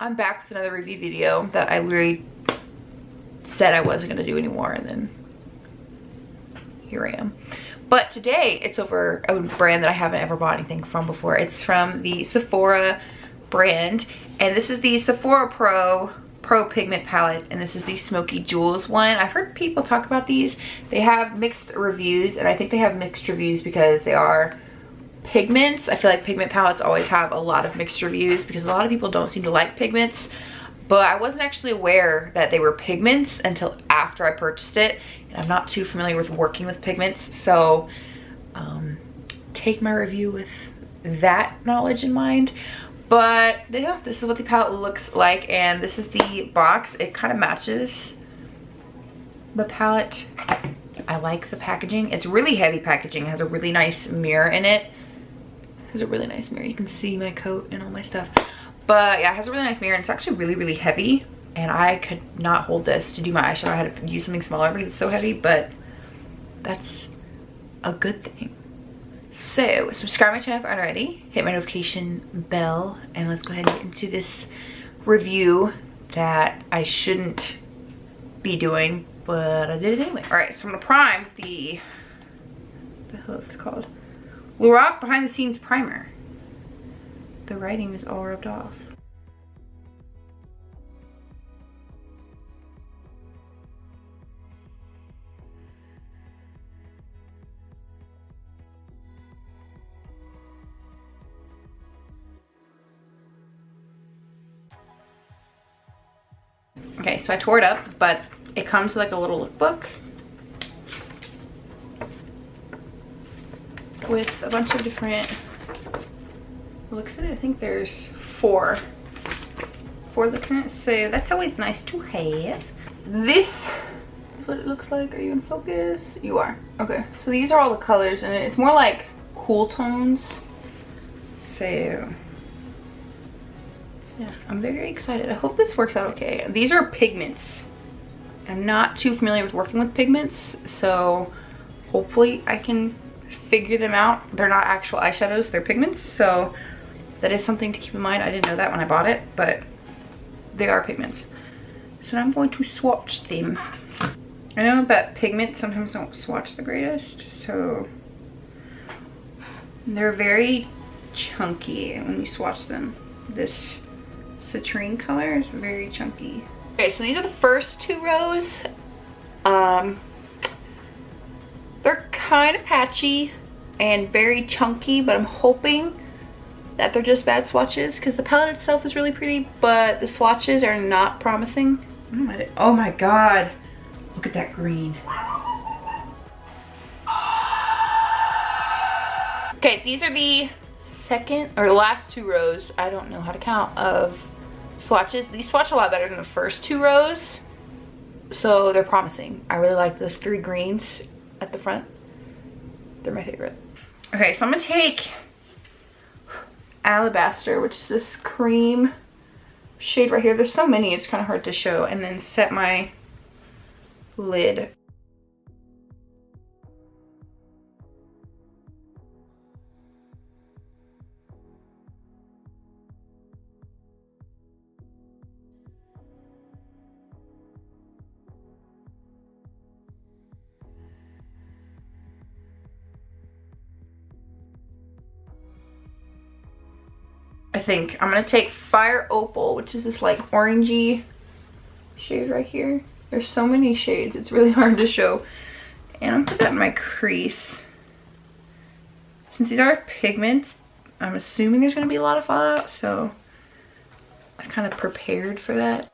I'm back with another review video that I literally said I wasn't gonna do anymore, and then here I am. But today it's over a brand that I haven't ever bought anything from before. It's from the Sephora brand, and this is the Sephora Pro Pigment Palette, and this is the Smokey Jewels one. I've heard people talk about these. They have mixed reviews, and I think they have mixed reviews because they are pigments. I feel like pigment palettes always have a lot of mixed reviews because a lot of people don't seem to like pigments, but I wasn't actually aware that they were pigments until after I purchased it, and I'm not too familiar with working with pigments, so take my review with that knowledge in mind. But yeah, this is what the palette looks like, and this is the box. It kind of matches the palette. I like the packaging. It's really heavy packaging. It has a really nice mirror in it. It has a really nice mirror. You can see my coat and all my stuff. But yeah, it has a really nice mirror, and it's actually really, really heavy. And I could not hold this to do my eyeshadow. I had to use something smaller because it's so heavy, but that's a good thing. So subscribe to my channel if you aren't already, hit my notification bell, and let's go ahead and get into this review that I shouldn't be doing, but I did it anyway. All right, so I'm gonna prime the hell is this called? Lorac Behind the Scenes Primer. The writing is all rubbed off. Okay, so I tore it up, but it comes with like a little lookbook with a bunch of different looks in it. I think there's four looks in it, so that's always nice to have. This is what it looks like. Are you in focus? You are. Okay, so these are all the colors in it. It's more like cool tones, so yeah, I'm very excited. I hope this works out okay. These are pigments. I'm not too familiar with working with pigments, so hopefully I can figure them out. They're not actual eyeshadows, they're pigments, so that is something to keep in mind. I didn't know that when I bought it, but they are pigments. So now I'm going to swatch them. I know that pigments sometimes don't swatch the greatest, so they're very chunky when you swatch them. This citrine color is very chunky. Okay, so these are the first two rows. They're kind of patchy and very chunky, but I'm hoping that they're just bad swatches because the palette itself is really pretty, but the swatches are not promising. Oh my god, look at that green. Okay, these are the second or last two rows, I don't know how to count, of swatches. These swatch a lot better than the first two rows, so they're promising. I really like those three greens at the front. They're my favorite. Okay, so I'm gonna take Alabaster, which is this cream shade right here. There's so many, it's kind of hard to show, and then set my lid. I think I'm gonna take Fire Opal, which is this like orangey shade right here. There's so many shades, it's really hard to show. And I'm gonna put that in my crease. Since these are pigments, I'm assuming there's gonna be a lot of fallout, so I've kind of prepared for that.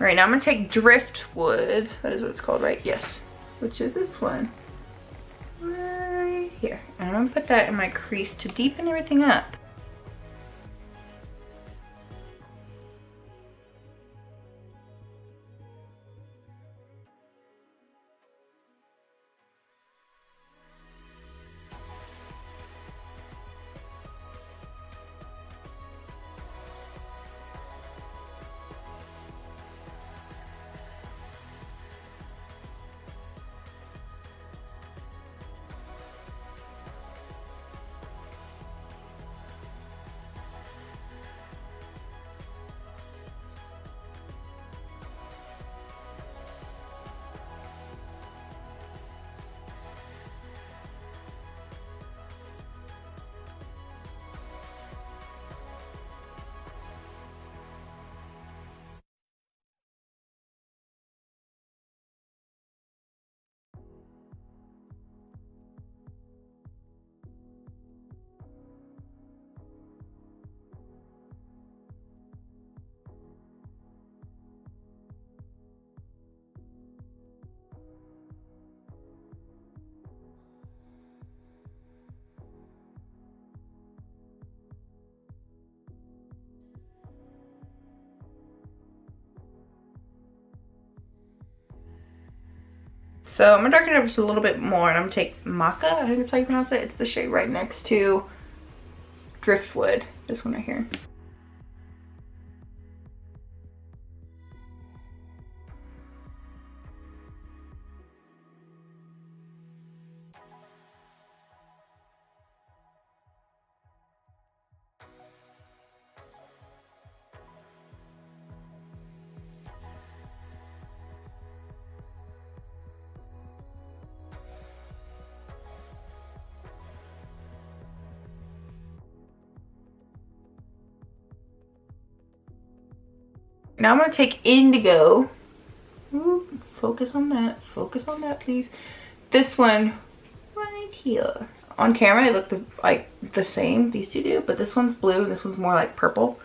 All right, now I'm gonna take driftwood. That is what it's called, right? Yes. Which is this one. Right here. And I'm gonna put that in my crease to deepen everything up. So I'm gonna darken it up just a little bit more, and I'm gonna take Maca, I think that's how you pronounce it. It's the shade right next to Driftwood, this one right here. Now I'm gonna take indigo. Ooh, focus on that please. This one right here. On camera they look like the same, these two do, but this one's blue and this one's more like purple.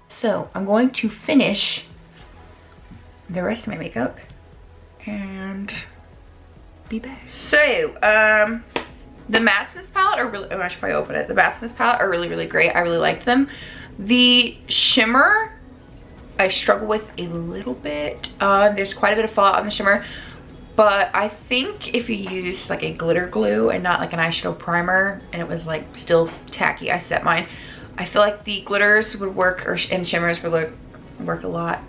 So I'm going to finish the rest of my makeup and be back. So the mattes in this palette are really, oh, I should probably open it. The mattes in this palette are really, really great. I really liked them. The shimmer, I struggle with a little bit. There's quite a bit of fallout on the shimmer, but I think if you use like a glitter glue and not like an eyeshadow primer and it was like still tacky, I set mine, I feel like the glitters would work, and shimmers would work a lot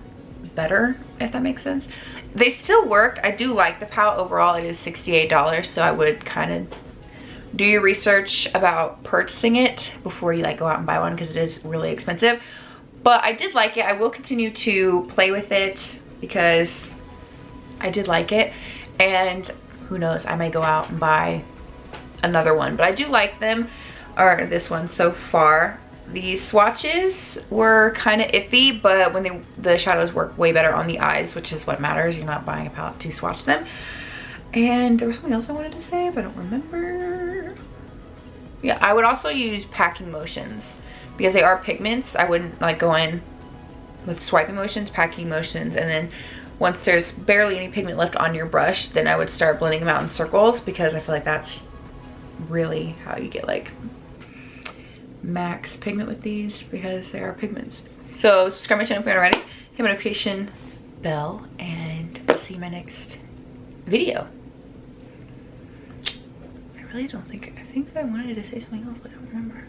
better, if that makes sense. They still worked. I do like the palette overall. It is $68, so I would kind of do your research about purchasing it before you like go out and buy one, because it is really expensive. But I did like it. I will continue to play with it because I did like it, and who knows, I may go out and buy another one, but I do like them, or this one so far. The swatches were kind of iffy, but when the shadows work way better on the eyes, which is what matters. You're not buying a palette to swatch them. And there was something else I wanted to say, but I don't remember. Yeah, I would also use packing motions because they are pigments. I wouldn't like go in with swiping motions, packing motions, and then once there's barely any pigment left on your brush, then I would start blending them out in circles, because I feel like that's really how you get like max pigment with these, because they are pigments. So subscribe to my channel if you're not already, hit my notification bell, and I'll see you in my next video. I really don't think, I think I wanted to say something else, but I don't remember.